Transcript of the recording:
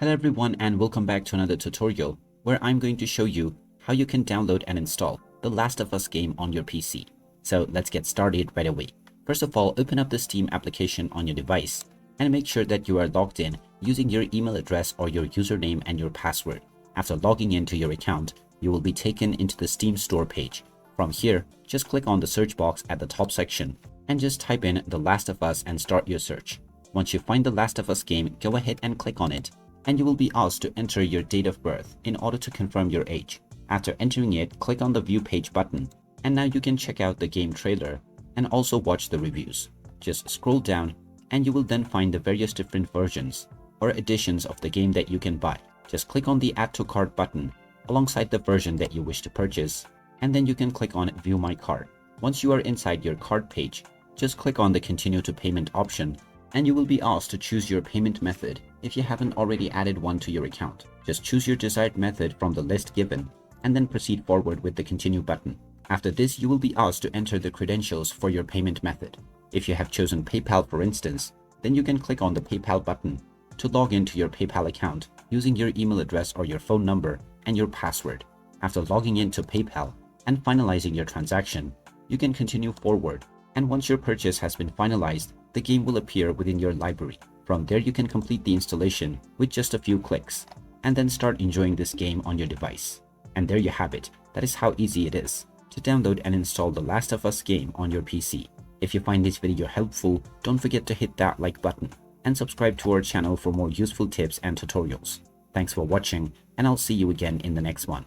Hello everyone and welcome back to another tutorial where I'm going to show you how you can download and install The Last of Us game on your PC. So let's get started right away. First of all, open up the Steam application on your device and make sure that you are logged in using your email address or your username and your password. After logging into your account, you will be taken into the Steam store page. From here, just click on the search box at the top section and just type in The Last of Us and start your search. Once you find The Last of Us game, go ahead and click on it. And you will be asked to enter your date of birth in order to confirm your age. After entering it, click on the View Page button, and now you can check out the game trailer and also watch the reviews. Just scroll down and you will then find the various different versions or editions of the game that you can buy. Just click on the Add to Cart button alongside the version that you wish to purchase, and then you can click on View My Cart. Once you are inside your cart page, just click on the Continue to Payment option, and you will be asked to choose your payment method if you haven't already added one to your account. Just choose your desired method from the list given and then proceed forward with the Continue button. After this, you will be asked to enter the credentials for your payment method. If you have chosen PayPal for instance, then you can click on the PayPal button to log into your PayPal account using your email address or your phone number and your password. After logging into PayPal and finalizing your transaction, you can continue forward, and once your purchase has been finalized, the game will appear within your library. From there, you can complete the installation with just a few clicks and then start enjoying this game on your device. And there you have it. That is how easy it is to download and install The Last of Us game on your PC. If you find this video helpful, don't forget to hit that like button and subscribe to our channel for more useful tips and tutorials. Thanks for watching, and I'll see you again in the next one.